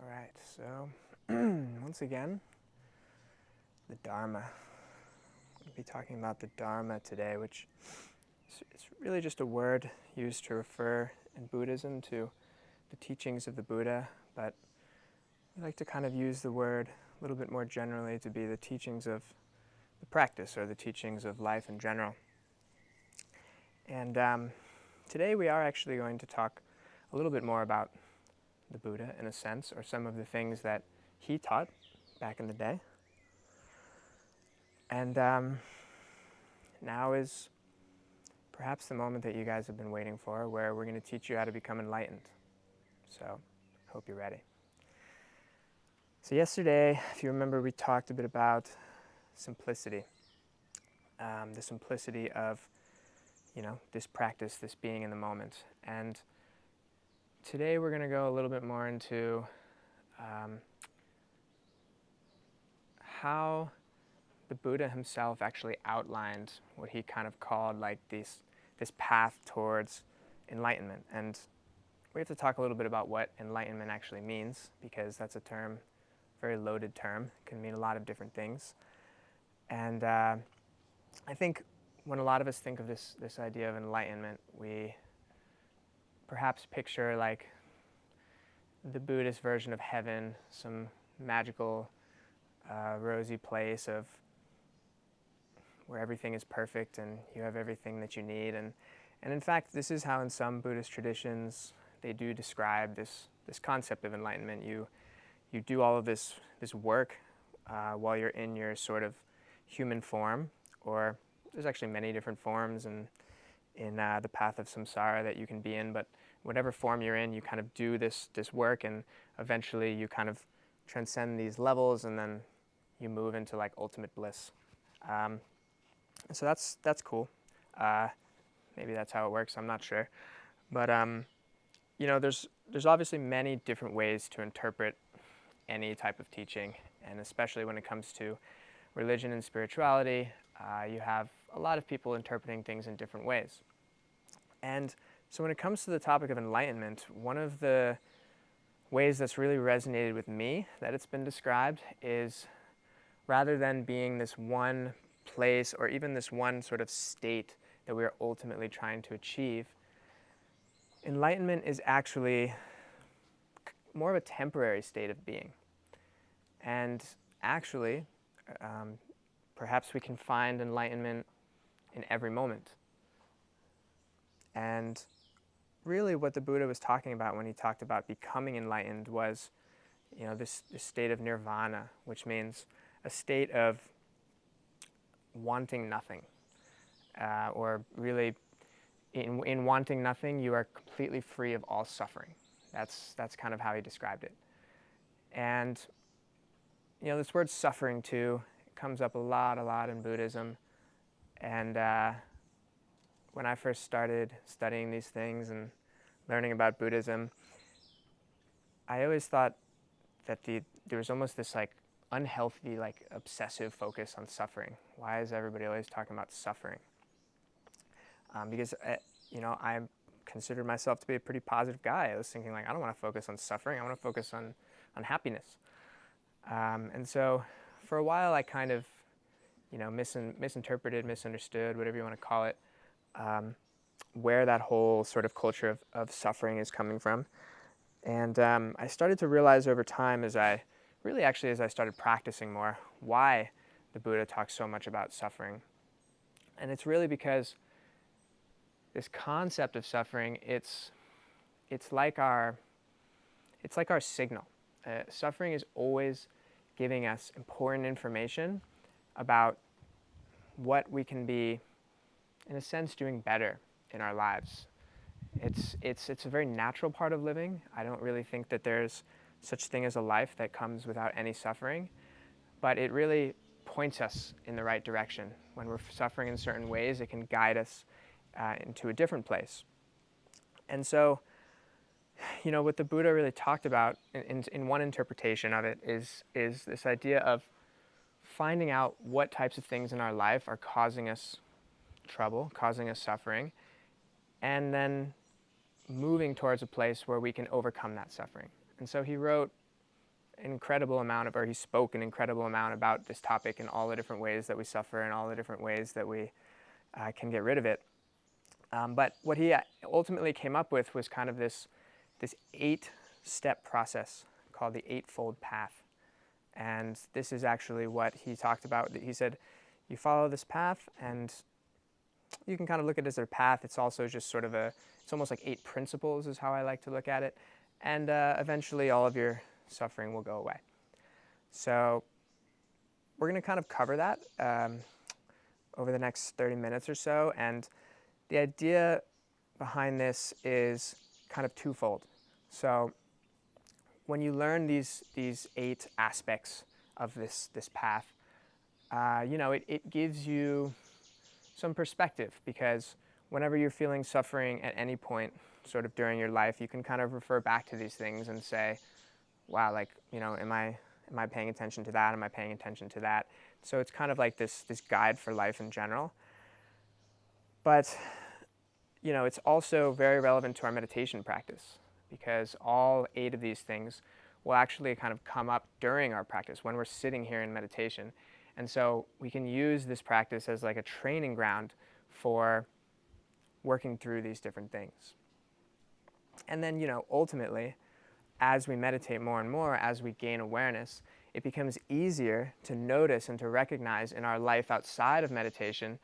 Alright, so once again, the Dharma. We'll be talking about the Dharma today, which is really just a word used to refer in Buddhism to the teachings of the Buddha, but we like to kind of use the word a little bit more generally to be the teachings of the practice or the teachings of life in general. And today we are actually going to talk a little bit more about the Buddha, in a sense, or some of the things that he taught back in the day. And now is perhaps the moment that you guys have been waiting for, where we're going to teach you how to become enlightened. So, hope you're ready. So yesterday, if you remember, we talked a bit about simplicity. The simplicity of, this practice, this being in the moment. And today we're going to go a little bit more into how the Buddha himself actually outlined what he kind of called like this path towards enlightenment. And we have to talk a little bit about what enlightenment actually means, because that's a term, very loaded term, can mean a lot of different things. And I think when a lot of us think of this idea of enlightenment, we perhaps picture like the Buddhist version of heaven, some magical, rosy place of where everything is perfect and you have everything that you need. And in fact, this is how in some Buddhist traditions they do describe this concept of enlightenment. You do all of this work while you're in your sort of human form, or there's actually many different forms in the path of samsara that you can be in, but whatever form you're in, you kind of do this work, and eventually you kind of transcend these levels, and then you move into like ultimate bliss. So that's cool. Maybe that's how it works. I'm not sure, but there's obviously many different ways to interpret any type of teaching, and especially when it comes to religion and spirituality, you have a lot of people interpreting things in different ways. And so when it comes to the topic of enlightenment, one of the ways that's really resonated with me that it's been described is, rather than being this one place or even this one sort of state that we are ultimately trying to achieve, enlightenment is actually more of a temporary state of being. And actually, perhaps we can find enlightenment in every moment. And really what the Buddha was talking about when he talked about becoming enlightened was, this state of nirvana, which means a state of wanting nothing. Or really, in wanting nothing, you are completely free of all suffering. That's kind of how he described it. And this word suffering too, it comes up a lot in Buddhism. And when I first started studying these things and learning about Buddhism, I always thought that there was almost this like unhealthy, like obsessive focus on suffering. Why is everybody always talking about suffering? Because I considered myself to be a pretty positive guy. I was thinking like, I don't want to focus on suffering. I want to focus on happiness. And so for a while I kind of, misinterpreted, misunderstood, whatever you want to call it, where that whole sort of culture of suffering is coming from. And I started to realize over time as I started practicing more, why the Buddha talks so much about suffering. And it's really because this concept of suffering, it's like our signal. Suffering is always giving us important information about what we can be, in a sense, doing better in our lives. It's a very natural part of living. I don't really think that there's such thing as a life that comes without any suffering, but it really points us in the right direction. When we're suffering in certain ways, it can guide us into a different place. And so, what the Buddha really talked about in one interpretation of it is this idea of finding out what types of things in our life are causing us trouble, causing us suffering, and then moving towards a place where we can overcome that suffering. And so he wrote an incredible amount of, or he spoke an incredible amount about this topic and all the different ways that we suffer and all the different ways that we can get rid of it. But what he ultimately came up with was kind of this 8-step process called the Eightfold Path. And this is actually what he talked about. He said, you follow this path, and you can kind of look at it as a path. It's also just sort of it's almost like 8 principles is how I like to look at it. And eventually all of your suffering will go away. So we're going to kind of cover that over the next 30 minutes or so. And the idea behind this is kind of twofold. So when you learn these 8 aspects of this path, it gives you some perspective, because whenever you're feeling suffering at any point sort of during your life, you can kind of refer back to these things and say, wow, like, am I paying attention to that? Am I paying attention to that? So it's kind of like this guide for life in general. But, it's also very relevant to our meditation practice, because all 8 of these things will actually kind of come up during our practice when we're sitting here in meditation. And so we can use this practice as like a training ground for working through these different things. And then, ultimately, as we meditate more and more, as we gain awareness, it becomes easier to notice and to recognize in our life outside of meditation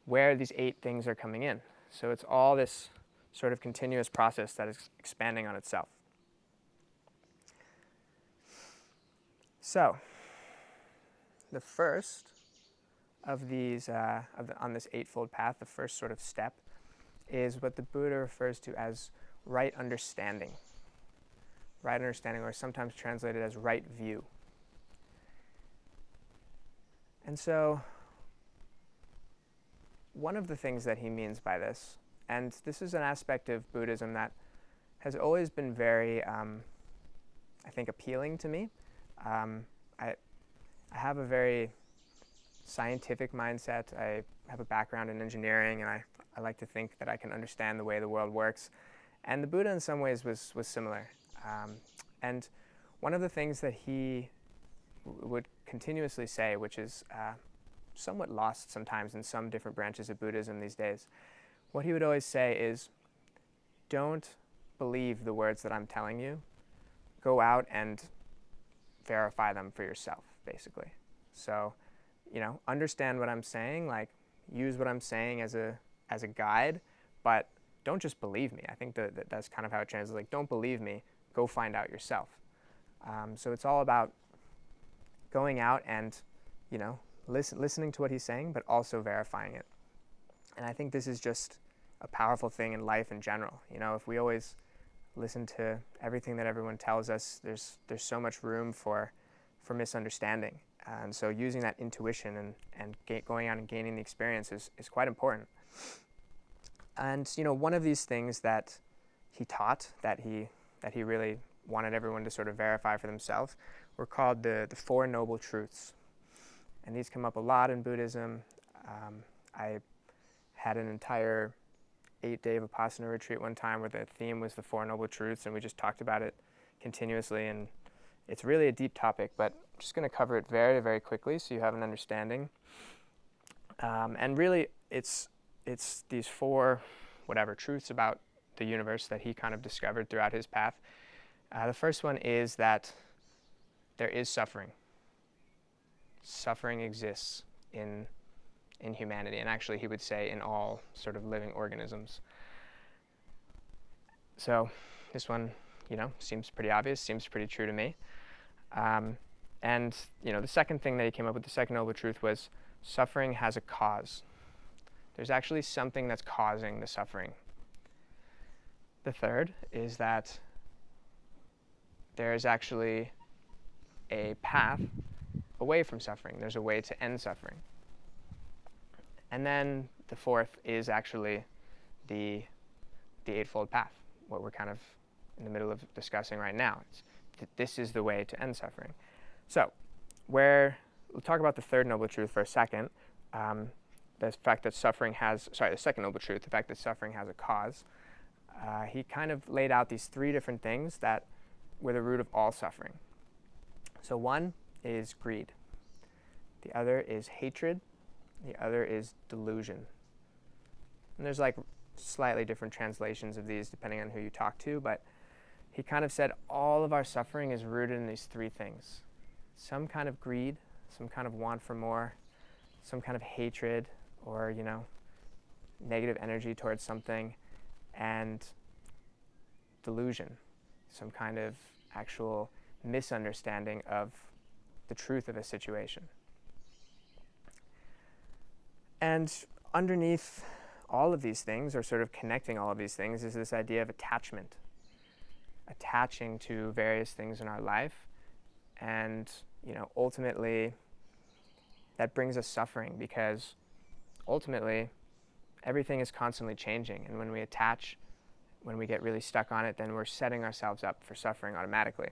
where these 8 things are coming in. So it's all this sort of continuous process that is expanding on itself. So the first of these, on this eightfold path, the first sort of step is what the Buddha refers to as right understanding. Right understanding, or sometimes translated as right view. And so one of the things that he means by this, and this is an aspect of Buddhism that has always been very, I think, appealing to me. I have a very scientific mindset. I have a background in engineering, and I like to think that I can understand the way the world works. And the Buddha in some ways was similar. And one of the things that he would continuously say, which is somewhat lost sometimes in some different branches of Buddhism these days, what he would always say is, don't believe the words that I'm telling you. Go out and verify them for yourself, basically. So, understand what I'm saying, like use what I'm saying as a guide, but don't just believe me. I think that's kind of how it translates. Like, don't believe me, go find out yourself. So it's all about going out and, listening to what he's saying, but also verifying it. And I think this is just a powerful thing in life in general. If we always listen to everything that everyone tells us, there's so much room for misunderstanding. And so using that intuition and going out and gaining the experience is quite important. And one of these things that he taught, that he really wanted everyone to sort of verify for themselves, were called the Four Noble Truths. And these come up a lot in Buddhism. I had an entire 8-day Vipassana retreat one time where the theme was the Four Noble Truths, and we just talked about it continuously. And it's really a deep topic, but I'm just going to cover it very, very quickly so you have an understanding. And really, it's these 4 truths about the universe that he kind of discovered throughout his path. The first one is that there is suffering. Suffering exists in humanity, and actually he would say in all sort of living organisms. So this one, seems pretty obvious, seems pretty true to me. And the second thing that he came up with, the second noble truth, was suffering has a cause. There's actually something that's causing the suffering. The third is that there is actually a path away from suffering. There's a way to end suffering. And then the fourth is actually the Eightfold Path, what we're kind of in the middle of discussing right now. This is the way to end suffering. So we'll talk about the third noble truth for a second. The fact that the second noble truth, the fact that suffering has a cause. He kind of laid out these 3 different things that were the root of all suffering. So one is greed. The other is hatred. The other is delusion. And there's like slightly different translations of these depending on who you talk to, but he kind of said all of our suffering is rooted in these three things. Some kind of greed, some kind of want for more, some kind of hatred or, negative energy towards something, and delusion, some kind of actual misunderstanding of the truth of a situation. And underneath all of these things, or sort of connecting all of these things, is this idea of attachment. Attaching to various things in our life, and ultimately that brings us suffering, because ultimately everything is constantly changing, and when we attach, when we get really stuck on it, then we're setting ourselves up for suffering automatically.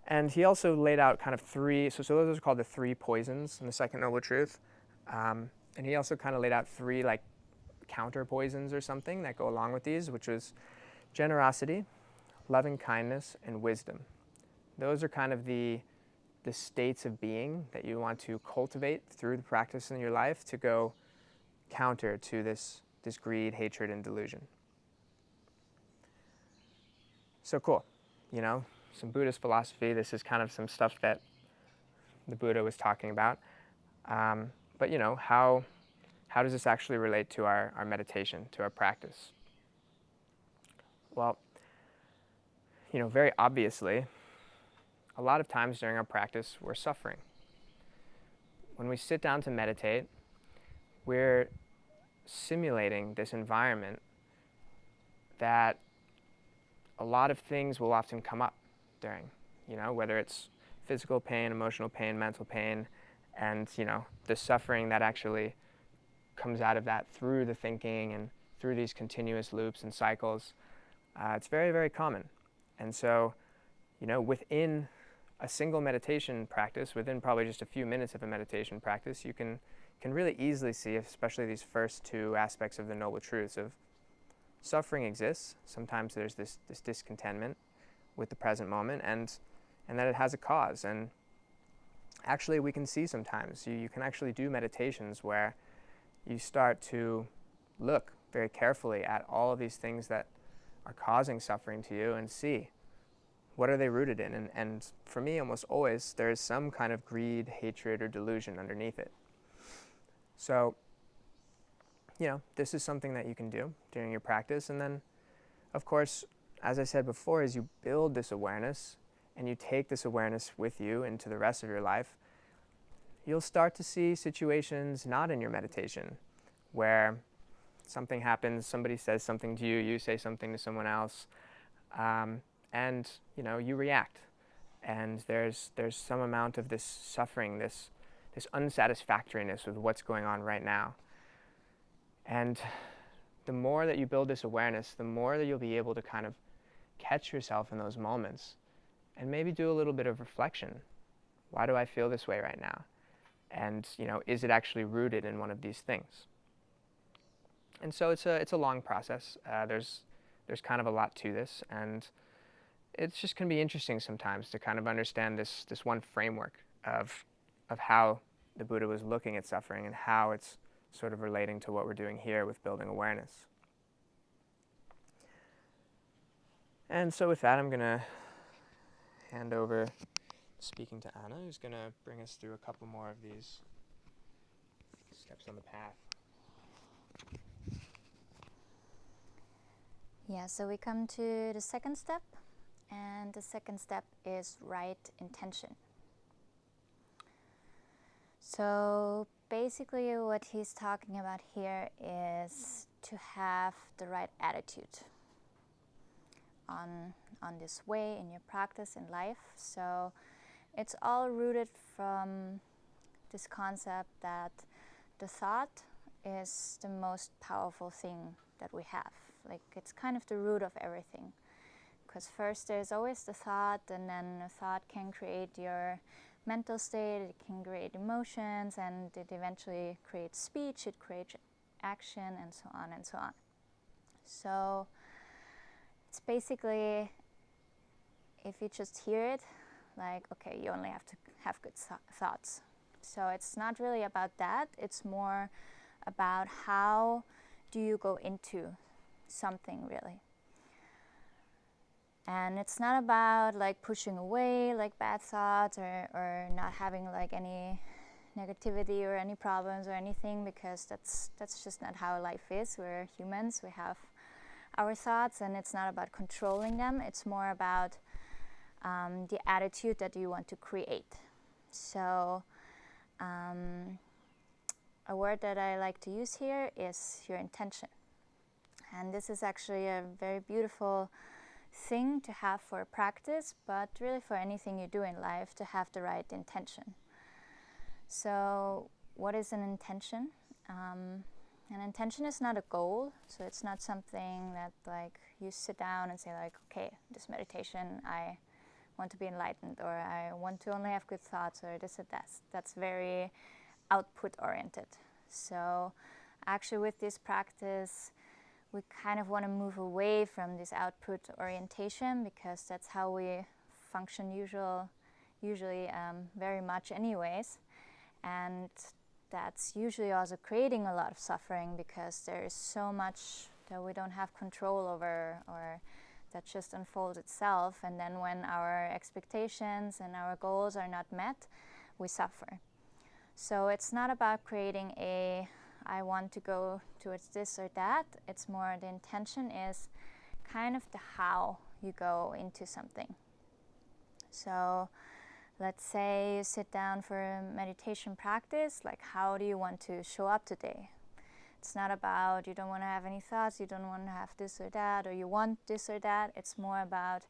And he also laid out kind of three, so those are called the three poisons in the Second Noble Truth, and he also kind of laid out three like counter poisons or something that go along with these, which was generosity, loving kindness, and wisdom. Those are kind of the states of being that you want to cultivate through the practice in your life to go counter to this greed, hatred, and delusion. So cool. Some Buddhist philosophy. This is kind of some stuff that the Buddha was talking about. But how does this actually relate to our meditation, to our practice? Well, very obviously, a lot of times during our practice, we're suffering. When we sit down to meditate, we're simulating this environment that a lot of things will often come up during, whether it's physical pain, emotional pain, mental pain, and, the suffering that actually comes out of that through the thinking and through these continuous loops and cycles. It's very, very common. And so, within a single meditation practice, within probably just a few minutes of a meditation practice, you can really easily see, especially these first two aspects of the Noble Truths of suffering exists. Sometimes there's this discontentment with the present moment, and that it has a cause. And actually we can see sometimes, you can actually do meditations where you start to look very carefully at all of these things that are causing suffering to you and see what are they rooted in. And for me, almost always, there is some kind of greed, hatred, or delusion underneath it. So, this is something that you can do during your practice. And then, of course, as I said before, as you build this awareness and you take this awareness with you into the rest of your life, you'll start to see situations not in your meditation where something happens, somebody says something to you, you say something to someone else, and you react. And there's some amount of this suffering, this unsatisfactoriness with what's going on right now. And the more that you build this awareness, the more that you'll be able to kind of catch yourself in those moments and maybe do a little bit of reflection. Why do I feel this way right now? And is it actually rooted in one of these things? And so it's a long process. There's kind of a lot to this, and it's just going to be interesting sometimes to kind of understand this one framework of how the Buddha was looking at suffering and how it's sort of relating to what we're doing here with building awareness. And so with that, I'm going to hand over speaking to Anna, who's going to bring us through a couple more of these steps on the path. Yeah, so we come to the second step, and the second step is right intention. So basically what he's talking about here is to have the right attitude on this way in your practice in life. So it's all rooted from this concept that the thought is the most powerful thing that we have. Like, it's kind of the root of everything. Because first there's always the thought, and then the thought can create your mental state, it can create emotions, and it eventually creates speech, it creates action, and so on and so on. So it's basically, if you just hear it, like, okay, you only have to have good thoughts. So it's not really about that. It's more about how do you go into something, really. And it's not about like pushing away like bad thoughts or not having like any negativity or any problems or anything, because that's just not how life is. We're humans, we have our thoughts, and it's not about controlling them. It's more about the attitude that you want to create. So a word that I like to use here is your intention. And this is actually a very beautiful thing to have for practice, but really for anything you do in life, to have the right intention. So what is an intention? An intention is not a goal, so it's not something that like you sit down and say like, okay, this meditation, I want to be enlightened, or I want to only have good thoughts, or this or that. That's very output oriented. So actually with this practice, we kind of want to move away from this output orientation, because that's how we function usually very much anyways. And that's usually also creating a lot of suffering, because there is so much that we don't have control over, or that just unfolds itself. And then when our expectations and our goals are not met, we suffer. So it's not about creating I want to go towards this or that. It's more the intention is kind of the how you go into something. So let's say you sit down for a meditation practice, like how do you want to show up today? It's not about you don't want to have any thoughts, you don't want to have this or that, or you want this or that. It's more about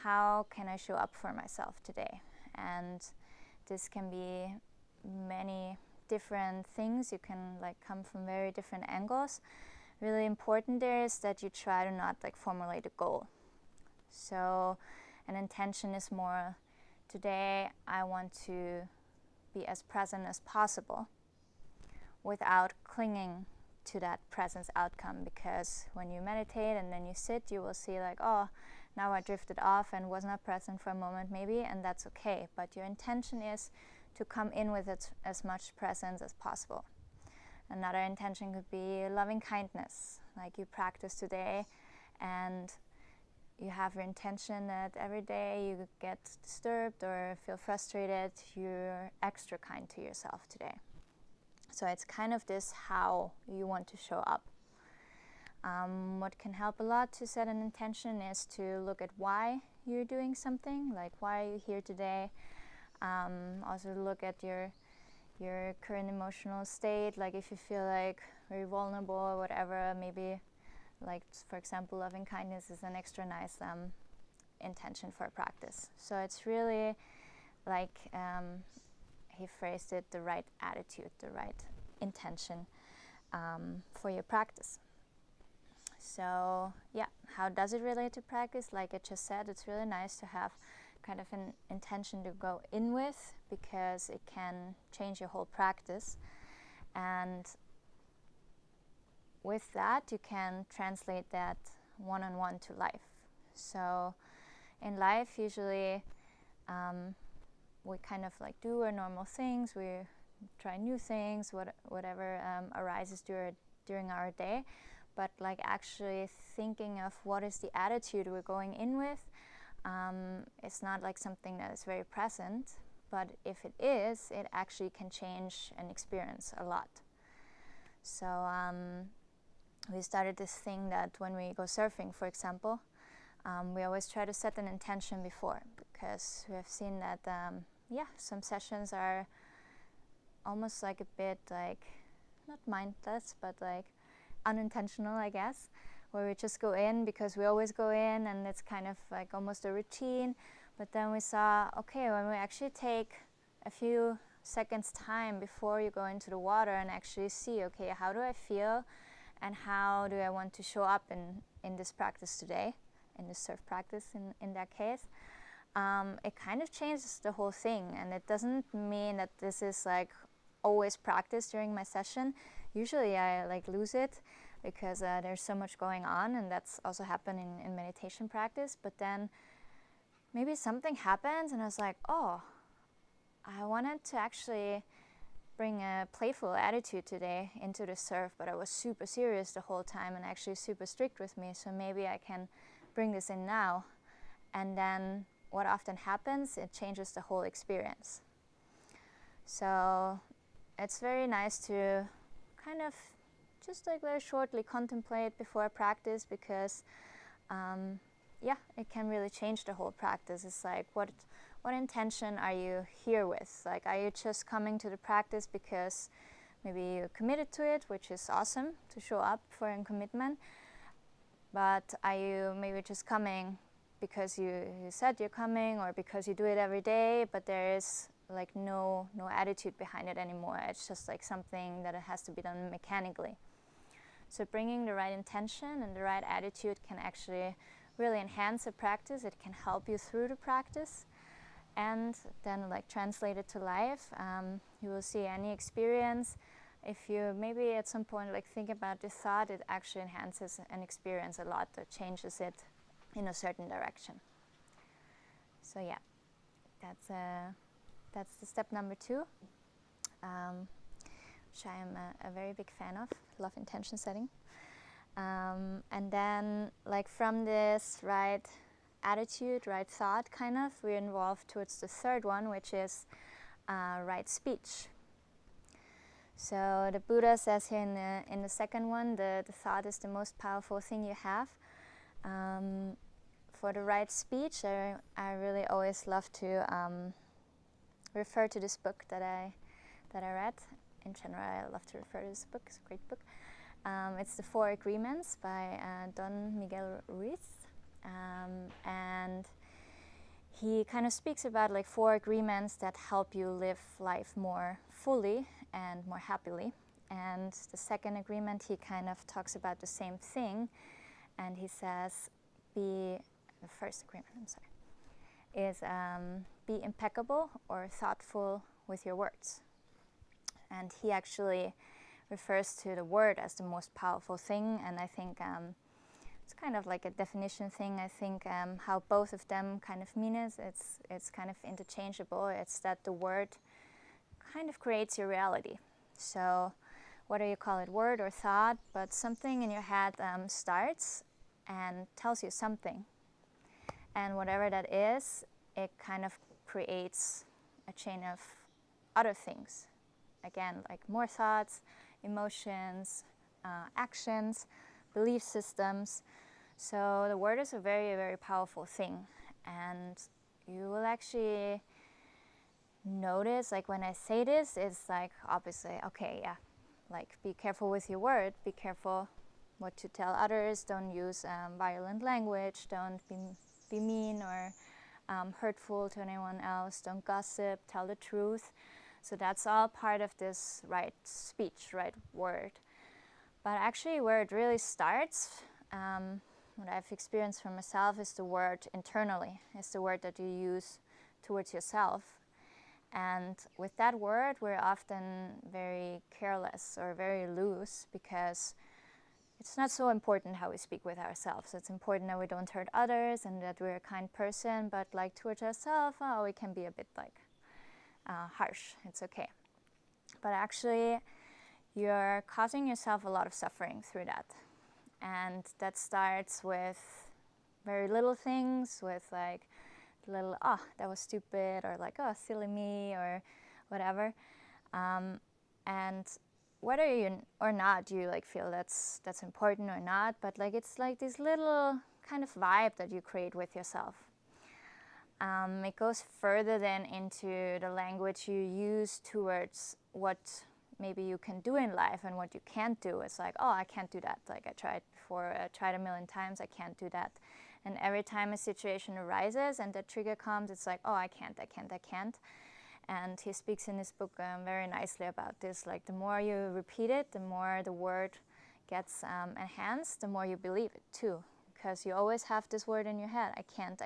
how can I show up for myself today? And this can be many different things. You can like come from very different angles. Really important there is that you try to not like formulate a goal. So an intention is more, today I want to be as present as possible without clinging to that presence outcome, because when you meditate and then you sit, you will see like, oh, now I drifted off and was not present for a moment maybe, and that's okay. But your intention is to come in with it as much presence as possible. Another intention could be loving kindness, like you practice today and you have your intention that every day you get disturbed or feel frustrated, you're extra kind to yourself today. So it's kind of this how you want to show up. What can help a lot to set an intention is to look at why you're doing something, like why are you here today. Also look at your current emotional state, like if you feel like very vulnerable or whatever, maybe like for example loving kindness is an extra nice intention for a practice. So it's really like he phrased it, the right attitude, the right intention for your practice. So yeah, how does it relate to practice? Like I just said, it's really nice to have kind of an intention to go in with, because it can change your whole practice. And with that, you can translate that one-on-one to life. So in life, usually we kind of like do our normal things, we try new things, whatever arises during our day. But like actually thinking of what is the attitude we're going in with, it's not like something that is very present, but if it is, it actually can change an experience a lot. So we started this thing that when we go surfing, for example, we always try to set an intention before, because we have seen that some sessions are almost like a bit like, not mindless, but like unintentional, I guess, where we just go in because we always go in and it's kind of like almost a routine. But then we saw, okay, when we actually take a few seconds time before you go into the water and actually see, okay, how do I feel and how do I want to show up in this practice today, in the surf practice in that case, it kind of changes the whole thing. And it doesn't mean that this is like always practice during my session. Usually I like lose it because there's so much going on, and that's also happened in meditation practice. But then maybe something happens and I was like, oh, I wanted to actually bring a playful attitude today into the surf, but I was super serious the whole time and actually super strict with me, so maybe I can bring this in now. And then what often happens, it changes the whole experience. So it's very nice to kind of just like very shortly contemplate before a practice, because it can really change the whole practice. It's like, what intention are you here with? Like, are you just coming to the practice because maybe you committed to it, which is awesome to show up for a commitment, but are you maybe just coming because you said you're coming, or because you do it every day, but there is like no attitude behind it anymore. It's just like something that it has to be done mechanically. So bringing the right intention and the right attitude can actually really enhance the practice. It can help you through the practice, and then like translate it to life. You will see any experience. If you maybe at some point like think about the thought, it actually enhances an experience a lot. It changes it in a certain direction. So yeah, that's the step number 2, which I am a very big fan of. Love intention setting. And then like from this right attitude, right thought, kind of, we're involved towards the third one, which is right speech. So the Buddha says here in the second one, the thought is the most powerful thing you have. For the right speech, I really always love to refer to this book that I read. In general, I love to refer to this book. It's a great book. It's The 4 Agreements by Don Miguel Ruiz. And he kind of speaks about like 4 agreements that help you live life more fully and more happily. And the second agreement, he kind of talks about the same thing, and he says, the first agreement, is be impeccable or thoughtful with your words. And he actually refers to the word as the most powerful thing, and I think it's kind of like a definition thing. I think how both of them kind of mean it, it's kind of interchangeable. It's that the word kind of creates your reality. So whether you call it word or thought, but something in your head starts and tells you something. And whatever that is, it kind of creates a chain of other things. Again, like more thoughts, emotions, actions, belief systems. So the word is a very, very powerful thing. And you will actually notice, like when I say this, it's like obviously, okay, yeah, like be careful with your word, be careful what to tell others, don't use violent language, don't be mean or hurtful to anyone else, don't gossip, tell the truth. So that's all part of this right speech, right word. But actually where it really starts, what I've experienced for myself, is the word internally. It's the word that you use towards yourself. And with that word, we're often very careless or very loose, because it's not so important how we speak with ourselves. It's important that we don't hurt others and that we're a kind person, but like towards ourselves, we can be a bit like harsh. It's okay. But actually, you're causing yourself a lot of suffering through that. And that starts with very little things, with like little, that was stupid, or like, silly me, or whatever. And whether you or not you like feel that's important or not, but like it's like this little kind of vibe that you create with yourself. It goes further then into the language you use towards what maybe you can do in life and what you can't do. It's like, I can't do that. Like I tried before, I tried a million times, I can't do that. And every time a situation arises and that trigger comes, it's like, I can't. And he speaks in his book very nicely about this. Like the more you repeat it, the more the word gets enhanced, the more you believe it too. Because you always have this word in your head, I can't.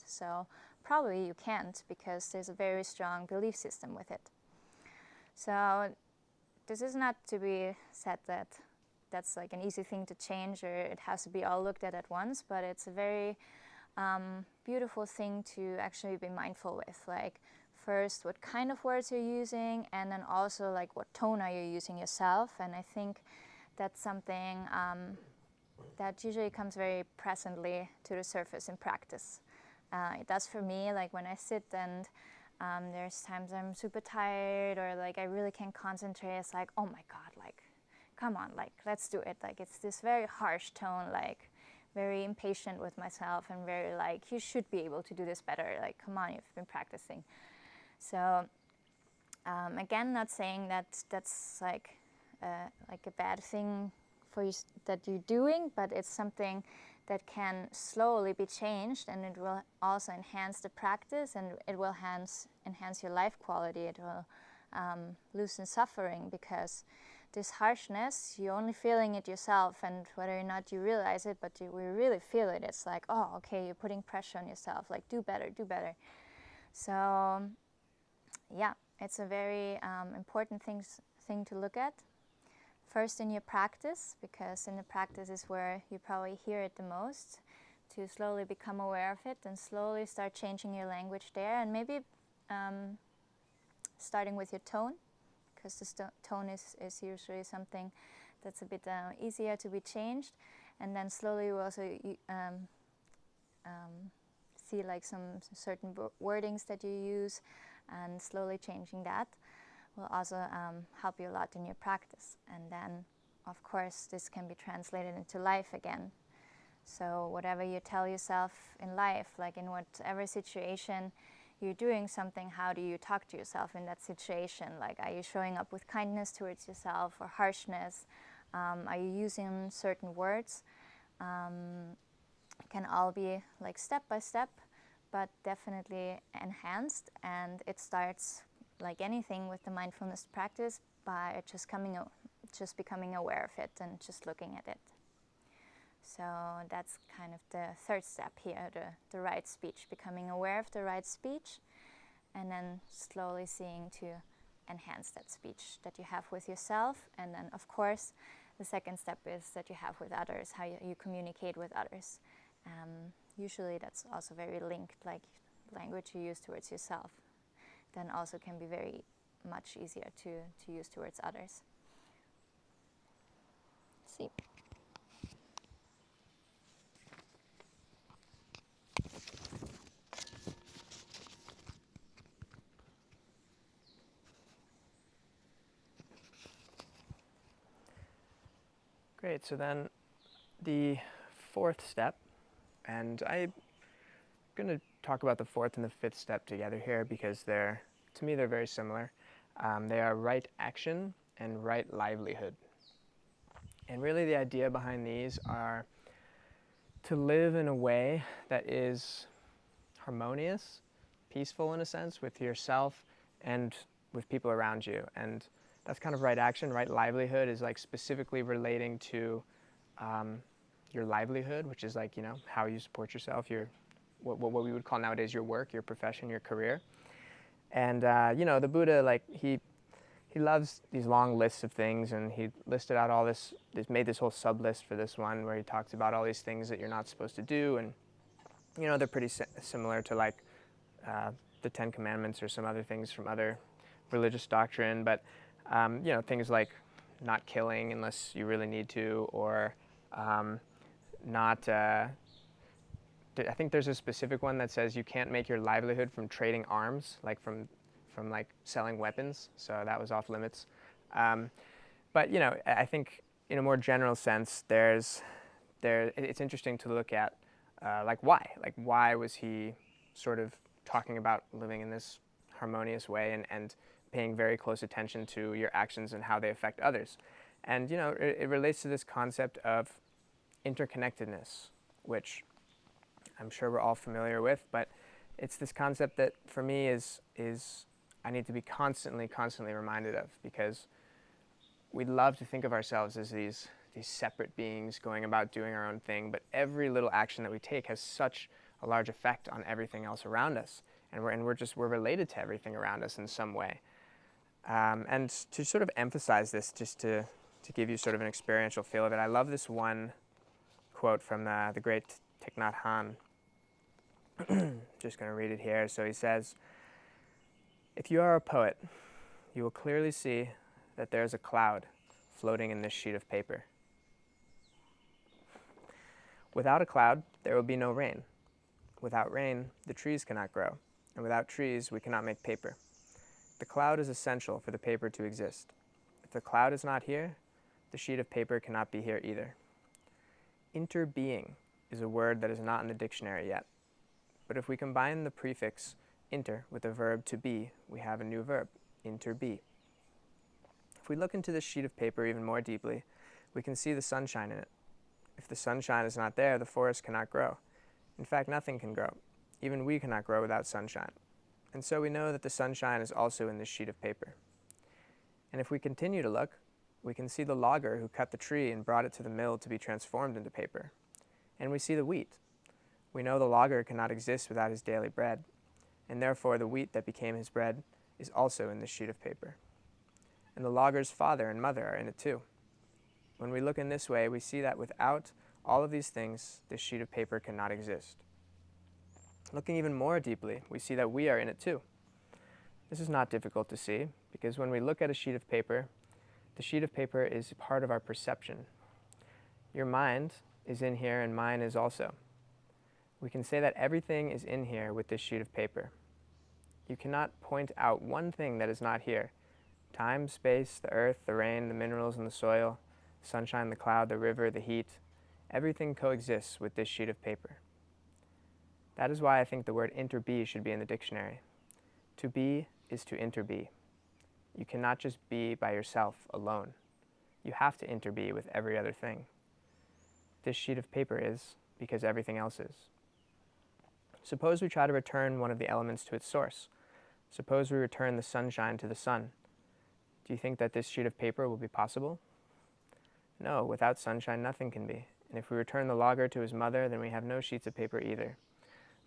So probably you can't, because there's a very strong belief system with it. So this is not to be said that that's like an easy thing to change, or it has to be all looked at once, but it's a very beautiful thing to actually be mindful with. Like, first, what kind of words you're using, and then also like what tone are you using yourself. And I think that's something that usually comes very presently to the surface in practice. It does for me, like when I sit and there's times I'm super tired, or like I really can't concentrate. It's like, oh my God, like, come on, like, let's do it. Like, it's this very harsh tone, like very impatient with myself, and very like, you should be able to do this better. Like, come on, you've been practicing. So again, not saying that that's like a bad thing for you that you're doing, but it's something that can slowly be changed, and it will also enhance the practice, and it will enhance your life quality. It will loosen suffering, because this harshness, you're only feeling it yourself, and whether or not you realize it, but we really feel it. It's like, oh, okay, you're putting pressure on yourself, like, do better, do better. So yeah, it's a very important thing to look at. First in your practice, because in the practice is where you probably hear it the most, to slowly become aware of it and slowly start changing your language there, and maybe starting with your tone, because the tone is usually something that's a bit easier to be changed, and then slowly you also see like some certain wordings that you use, and slowly changing that will also help you a lot in your practice. And then, of course, this can be translated into life again. So whatever you tell yourself in life, like in whatever situation you're doing something, how do you talk to yourself in that situation? Like, are you showing up with kindness towards yourself, or harshness? Are you using certain words? Can all be like step by step, but definitely enhanced. And it starts, like anything with the mindfulness practice, by just becoming aware of it and just looking at it. So that's kind of the third step here, the right speech, becoming aware of the right speech, and then slowly seeing to enhance that speech that you have with yourself. And then, of course, the second step is that you have with others, how you communicate with others. Usually that's also very linked, like language you use towards yourself then also can be very much easier to use towards others. See. Great, so then the fourth step, and I'm going to talk about the fourth and the fifth step together here, because to me they're very similar. They are right action and right livelihood. And really the idea behind these are to live in a way that is harmonious, peaceful in a sense, with yourself and with people around you. And that's kind of right action. Right livelihood is like specifically relating to your livelihood, which is like, how you support yourself, what we would call nowadays your work, your profession, your career. And the Buddha, like he loves these long lists of things, and he listed out all this, made this whole sub list for this one where he talks about all these things that you're not supposed to do, and they're pretty similar to like the Ten Commandments or some other things from other religious doctrine, but things like not killing unless you really need to, or not. I think there's a specific one that says you can't make your livelihood from trading arms, like from like selling weapons. So that was off limits. But I think in a more general sense, it's interesting to look at why was he sort of talking about living in this harmonious way and paying very close attention to your actions and how they affect others. And it relates to this concept of interconnectedness, which I'm sure we're all familiar with, but it's this concept that for me is I need to be constantly reminded of, because we love to think of ourselves as these separate beings going about doing our own thing, but every little action that we take has such a large effect on everything else around us, and we're related to everything around us in some way. And to sort of emphasize this, just to give you sort of an experiential feel of it, I love this one quote from the great Thich Nhat Hanh, Just going to read it here. So he says, "If you are a poet, you will clearly see that there is a cloud floating in this sheet of paper. Without a cloud, there will be no rain. Without rain, the trees cannot grow, and without trees, we cannot make paper. The cloud is essential for the paper to exist. If the cloud is not here, the sheet of paper cannot be here either. Interbeing is a word that is not in the dictionary yet. But if we combine the prefix inter with the verb to be, we have a new verb, interbe. If we look into this sheet of paper even more deeply, we can see the sunshine in it. If the sunshine is not there, the forest cannot grow. In fact, nothing can grow. Even we cannot grow without sunshine. And so we know that the sunshine is also in this sheet of paper. And if we continue to look, we can see the logger who cut the tree and brought it to the mill to be transformed into paper. And we see the wheat. We know the logger cannot exist without his daily bread, and therefore the wheat that became his bread is also in this sheet of paper. And the logger's father and mother are in it too. When we look in this way, we see that without all of these things, this sheet of paper cannot exist. Looking even more deeply, we see that we are in it too. This is not difficult to see, because when we look at a sheet of paper, the sheet of paper is part of our perception. Your mind is in here, and mine is also. We can say that everything is in here with this sheet of paper. You cannot point out one thing that is not here. Time, space, the earth, the rain, the minerals in the soil, the sunshine, the cloud, the river, the heat, everything coexists with this sheet of paper. That is why I think the word interbe should be in the dictionary. To be is to interbe. You cannot just be by yourself alone. You have to interbe with every other thing. This sheet of paper is because everything else is. Suppose we try to return one of the elements to its source. Suppose we return the sunshine to the sun. Do you think that this sheet of paper will be possible? No, without sunshine nothing can be. And if we return the logger to his mother, then we have no sheets of paper either.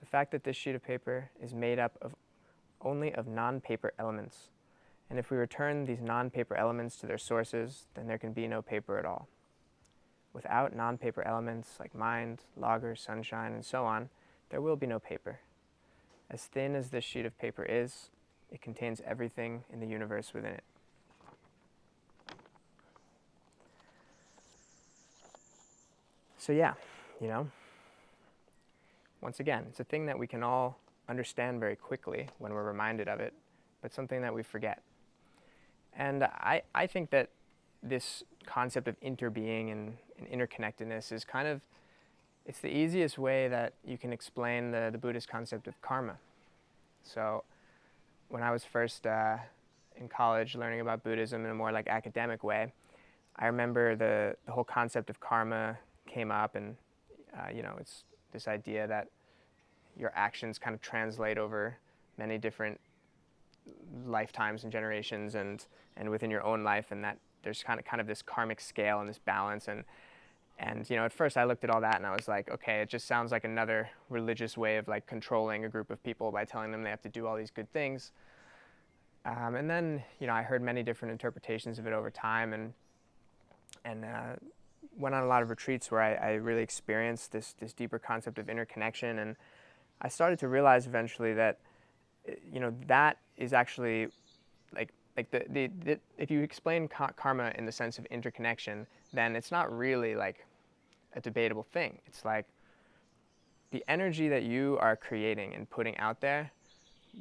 The fact that this sheet of paper is made up of only of non-paper elements. And if we return these non-paper elements to their sources, then there can be no paper at all. Without non-paper elements like mind, logger, sunshine, and so on, there will be no paper. As thin as this sheet of paper is, it contains everything in the universe within it. So yeah, once again, it's a thing that we can all understand very quickly when we're reminded of it, but something that we forget. And I think that this concept of interbeing and interconnectedness is it's the easiest way that you can explain the Buddhist concept of karma. So when I was first in college learning about Buddhism in a more academic way, I remember the whole concept of karma came up, and it's this idea that your actions kind of translate over many different lifetimes and generations and within your own life, and that there's kind of this karmic scale and this balance, and at first I looked at all that and I was like, okay, it just sounds like another religious way of controlling a group of people by telling them they have to do all these good things. And then I heard many different interpretations of it over time, and went on a lot of retreats where I really experienced this deeper concept of interconnection, and I started to realize eventually that that is actually if you explain karma in the sense of interconnection, then it's not really a debatable thing. It's the energy that you are creating and putting out there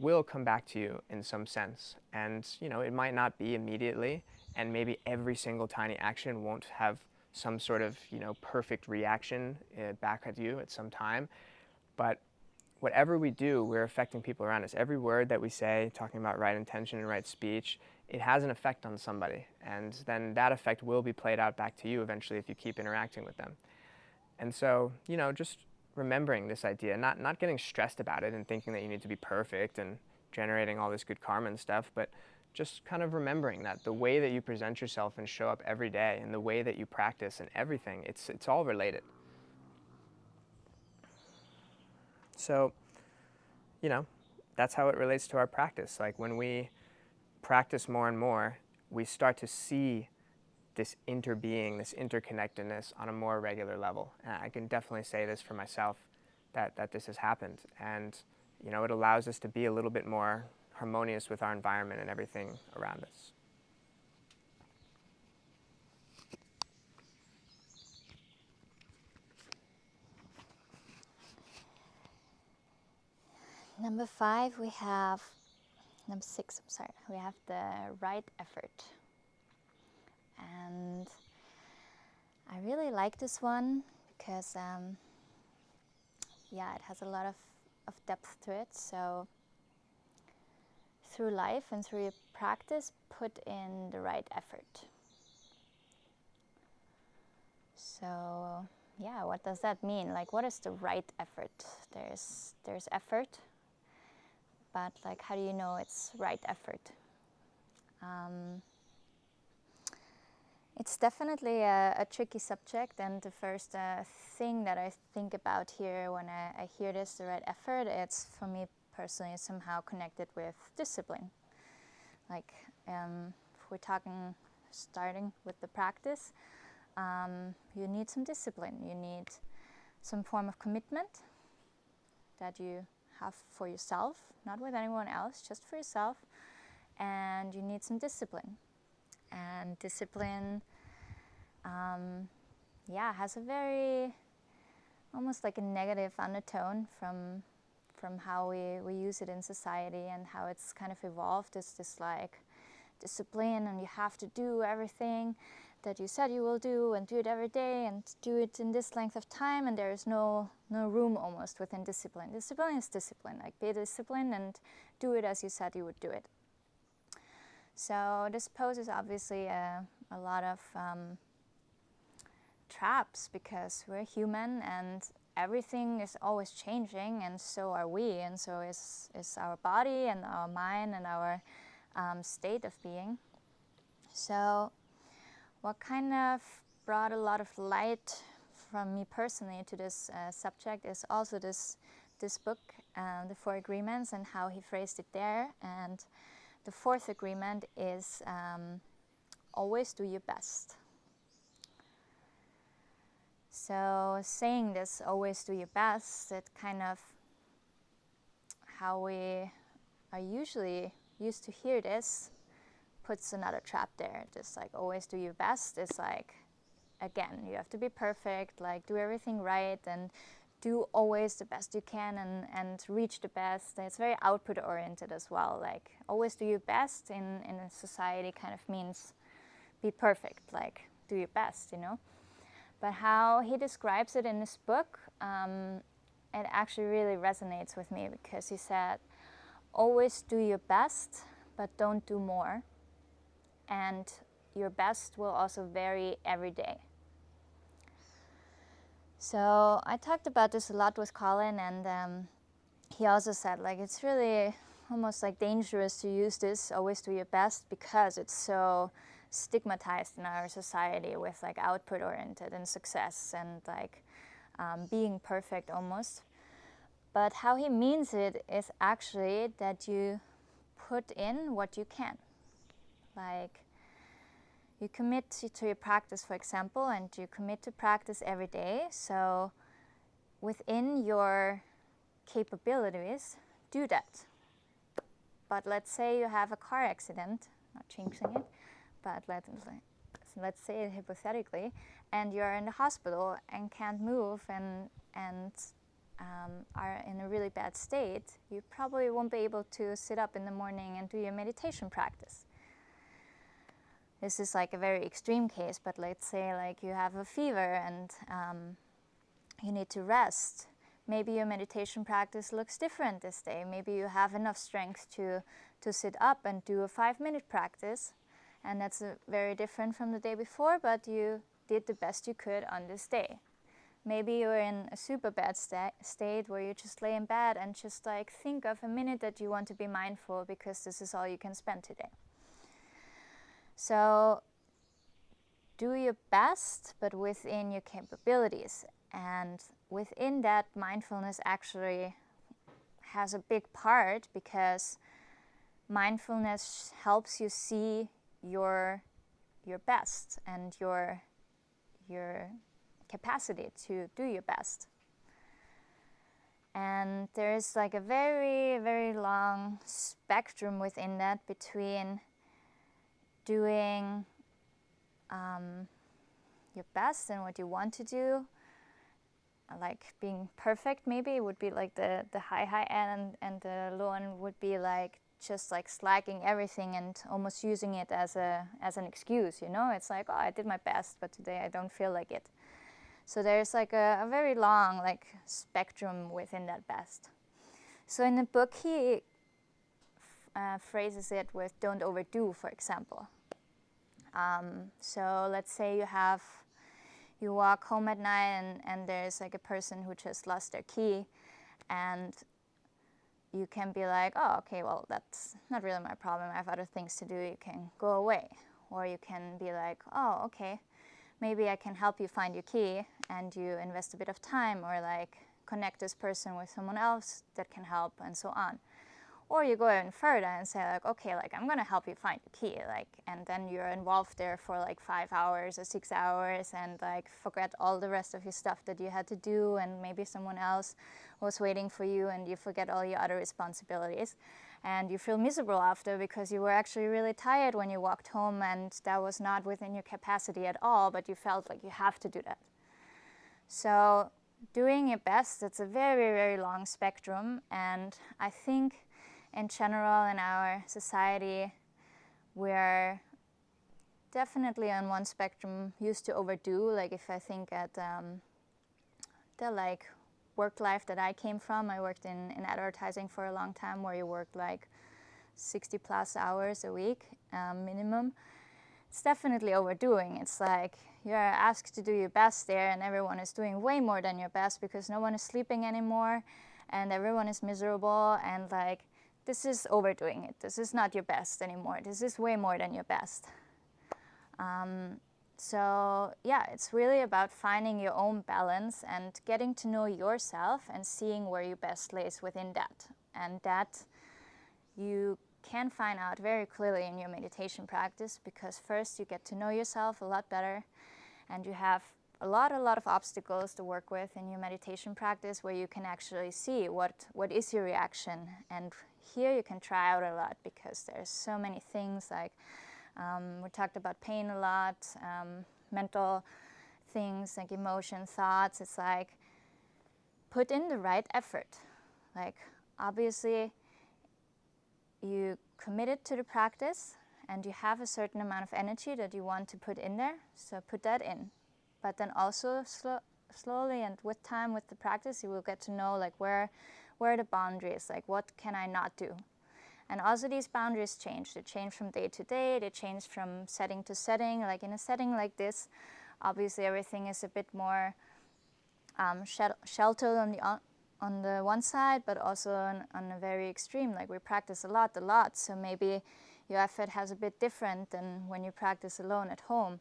will come back to you in some sense. And it might not be immediately, and maybe every single tiny action won't have some sort of perfect reaction back at you at some time. But whatever we do, we're affecting people around us. Every word that we say, talking about right intention and right speech, it has an effect on somebody. And then that effect will be played out back to you eventually if you keep interacting with them. And so, just remembering this idea, not getting stressed about it and thinking that you need to be perfect and generating all this good karma and stuff, but just kind of remembering that the way that you present yourself and show up every day and the way that you practice and everything, it's all related. So, that's how it relates to our practice. When we practice more and more, we start to see this interbeing, this interconnectedness on a more regular level. And I can definitely say this for myself. that this has happened. And, you know, it allows us to be a little bit more harmonious with our environment and everything around us. Number 5, we have, number 6, I'm sorry, we have the right effort. And I really like this one because, it has a lot of depth to it. So through life and through your practice, put in the right effort. So what does that mean? Like, what is the right effort? There's effort, but like, how do you know it's right effort? It's definitely a tricky subject, and the first thing that I think about here when I hear this, the right effort, it's for me personally somehow connected with discipline. Like, if we're starting with the practice, you need some discipline. You need some form of commitment that you have for yourself, not with anyone else, just for yourself. And you need some discipline. And discipline, has a very, almost like a negative undertone from how we use it in society and how it's kind of evolved. It's this like discipline, and you have to do everything that you said you will do and do it every day and do it in this length of time, and there is no room almost within discipline. Discipline is discipline, like be disciplined and do it as you said you would do it. So this poses obviously a lot of traps, because we're human and everything is always changing, and so are we, and so is our body and our mind and our state of being. So what kind of brought a lot of light from me personally to this subject is also this book, The 4 Agreements, and how he phrased it there. And the 4th agreement is always do your best. So saying this, always do your best, it kind of how we are usually used to hear this puts another trap there. Just like always do your best is like, again, you have to be perfect, like do everything right and do always the best you can and reach the best. It's very output oriented as well. Like always do your best in a society kind of means be perfect, like do your best, you know. But how he describes it in this book, it actually really resonates with me, because he said, always do your best, but don't do more. And your best will also vary every day. So I talked about this a lot with Kolin, and he also said, like, it's really almost like dangerous to use this, always do your best, because it's so stigmatized in our society with like output oriented and success and like being perfect almost. But how he means it is actually that you put in what you can. Like you commit to your practice, for example, and you commit to practice every day. So within your capabilities, do that. But let's say you have a car accident, not jinxing it, but let's say it hypothetically, and you're in the hospital and can't move and are in a really bad state, you probably won't be able to sit up in the morning and do your meditation practice. This is like a very extreme case, but let's say like you have a fever and you need to rest. Maybe your meditation practice looks different this day. Maybe you have enough strength to sit up and do a 5-minute practice, and that's very different from the day before, but you did the best you could on this day. Maybe you're in a super bad state where you just lay in bed and just like think of a minute that you want to be mindful, because this is all you can spend today. So do your best, but within your capabilities. And within that, mindfulness actually has a big part, because mindfulness helps you see your best and your capacity to do your best. And there is like a very, very long spectrum within that between doing your best and what you want to do, like being perfect maybe would be like the high end, and the low end would be like just like slacking everything and almost using it as an excuse, you know? It's like, oh, I did my best, but today I don't feel like it. So there's like a very long like spectrum within that best. So in the book he phrases it with don't overdo, for example. So let's say you walk home at night and there's like a person who just lost their key, and you can be like, oh, okay, well, that's not really my problem. I have other things to do. You can go away. Or you can be like, oh, okay, maybe I can help you find your key, and you invest a bit of time, or like connect this person with someone else that can help, and so on. Or you go even further and say like, okay, like I'm gonna help you find the key, like, and then you're involved there for like 5 hours or 6 hours, and like forget all the rest of your stuff that you had to do, and maybe someone else was waiting for you, and you forget all your other responsibilities, and you feel miserable after because you were actually really tired when you walked home, and that was not within your capacity at all, but you felt like you have to do that. So doing your best, it's a very, very long spectrum, and I think in general in our society we're definitely on one spectrum used to overdo. Like if I think at the like work life that I came from, I worked in advertising for a long time, where you worked like 60 plus hours a week minimum. It's definitely overdoing. It's like you're asked to do your best there, and everyone is doing way more than your best because no one is sleeping anymore and everyone is miserable, and like this is overdoing it. This is not your best anymore. This is way more than your best. So yeah, it's really about finding your own balance and getting to know yourself and seeing where your best lays within that. And that you can find out very clearly in your meditation practice, because first you get to know yourself a lot better, and you have a lot of obstacles to work with in your meditation practice, where you can actually see what is your reaction. And here you can try out a lot, because there's so many things, like we talked about pain a lot, mental things like emotion, thoughts. It's like put in the right effort. Like obviously you committed to the practice and you have a certain amount of energy that you want to put in there, so put that in. But then also slowly and with time, with the practice, you will get to know like where are the boundaries, like what can I not do. And also these boundaries change. They change from day to day, they change from setting to setting. Like in a setting like this, obviously everything is a bit more sheltered on the one side, but also on a very extreme. Like we practice a lot, so maybe your effort has a bit different than when you practice alone at home.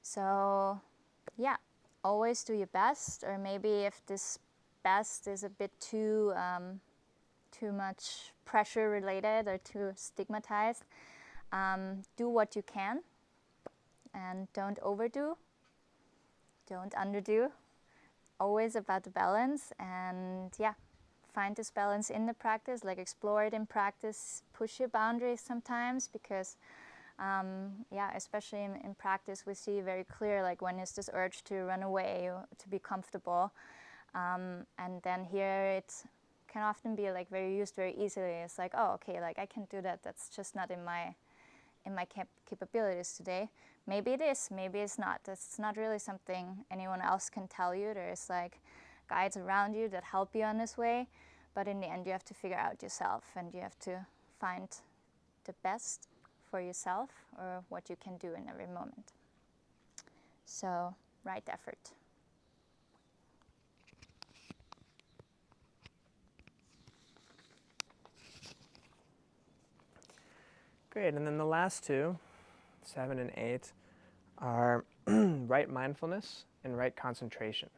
So yeah, always do your best, or maybe if this best is a bit too much pressure related or too stigmatized, do what you can and don't overdo, don't underdo. Always about the balance, and yeah, find this balance in the practice, like explore it in practice, push your boundaries sometimes, because yeah, especially in practice we see very clear like when is this urge to run away, to be comfortable, and then here it can often be like very used very easily. It's like, oh, okay, like I can do that, that's just not in my capabilities today. Maybe it is, maybe it's not. That's not really something anyone else can tell you. There's like guides around you that help you on this way, but in the end you have to figure out yourself, and you have to find the best for yourself, or what you can do in every moment. So, right effort. Great, and then the last two, 7 and 8, are right mindfulness and right concentration.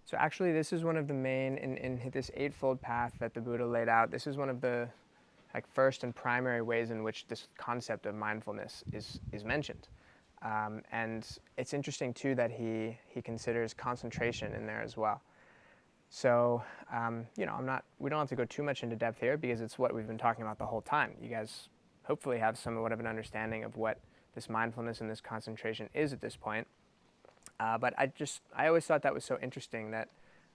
So actually this is one of the main, in this eightfold path that the Buddha laid out, this is one of the like first and primary ways in which this concept of mindfulness is mentioned. And it's interesting too that he considers concentration in there as well. So, we don't have to go too much into depth here because it's what we've been talking about the whole time. You guys hopefully have somewhat of an understanding of what this mindfulness and this concentration is at this point. But I always thought that was so interesting that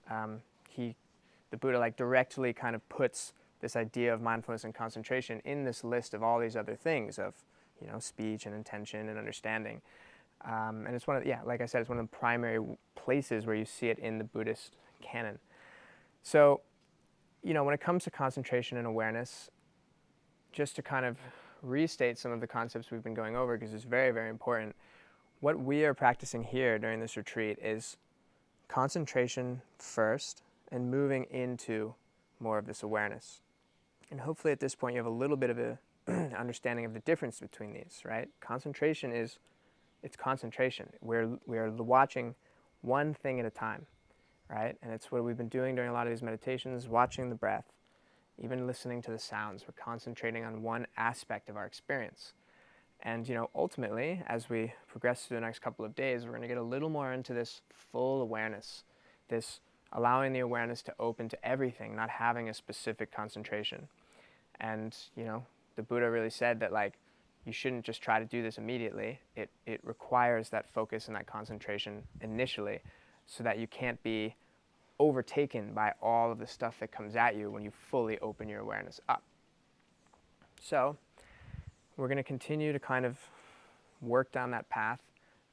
the Buddha like directly kind of puts this idea of mindfulness and concentration in this list of all these other things of, speech and intention and understanding. And it's like I said, it's one of the primary places where you see it in the Buddhist canon. So, when it comes to concentration and awareness, just to kind of restate some of the concepts we've been going over, because it's very, very important, what we are practicing here during this retreat is concentration first and moving into more of this awareness. And hopefully at this point you have a little bit of a understanding of the difference between these, right? Concentration it's concentration. We are watching one thing at a time, right? And it's what we've been doing during a lot of these meditations, watching the breath, even listening to the sounds. We're concentrating on one aspect of our experience. And, ultimately, as we progress through the next couple of days, we're going to get a little more into this full awareness, this allowing the awareness to open to everything, not having a specific concentration. And, the Buddha really said that, you shouldn't just try to do this immediately. It requires that focus and that concentration initially so that you can't be overtaken by all of the stuff that comes at you when you fully open your awareness up. So, we're going to continue to kind of work down that path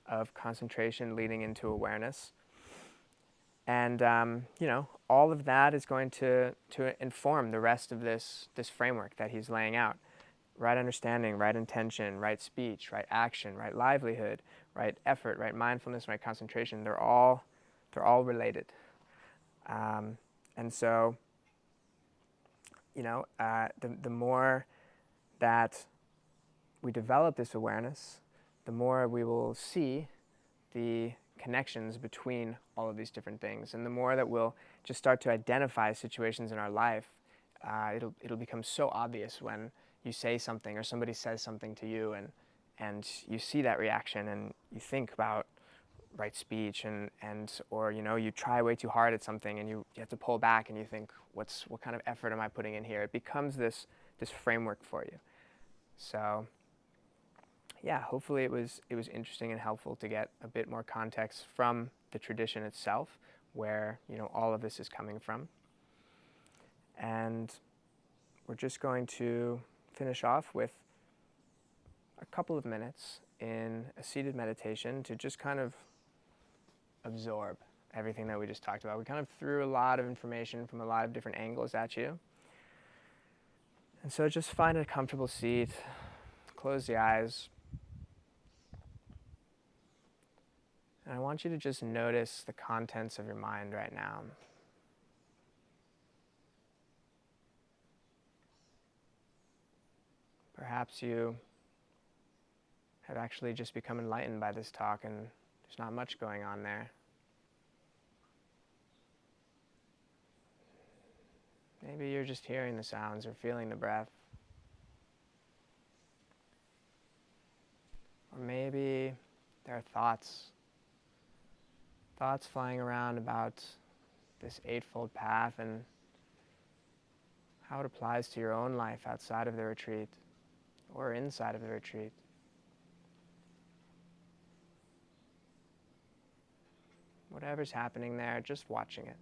of concentration leading into awareness. And, all of that is going to inform the rest of this framework that he's laying out. Right understanding, right intention, right speech, right action, right livelihood, right effort, right mindfulness, right concentration, they're all related. And so, the more that we develop this awareness, the more we will see the connections between all of these different things. And the more that we'll just start to identify situations in our life, it'll become so obvious when you say something or somebody says something to you and you see that reaction and you think about right speech or you try way too hard at something and you have to pull back and you think, what kind of effort am I putting in here? It becomes this framework for you. So yeah, hopefully it was interesting and helpful to get a bit more context from the tradition itself, where all of this is coming from. And we're just going to finish off with a couple of minutes in a seated meditation to just kind of absorb everything that we just talked about. We kind of threw a lot of information from a lot of different angles at you. And so just find a comfortable seat, close the eyes. And I want you to just notice the contents of your mind right now. Perhaps you have actually just become enlightened by this talk and there's not much going on there. Maybe you're just hearing the sounds or feeling the breath. Or maybe there are thoughts flying around about this Eightfold Path and how it applies to your own life outside of the retreat or inside of the retreat. Whatever's happening there, just watching it.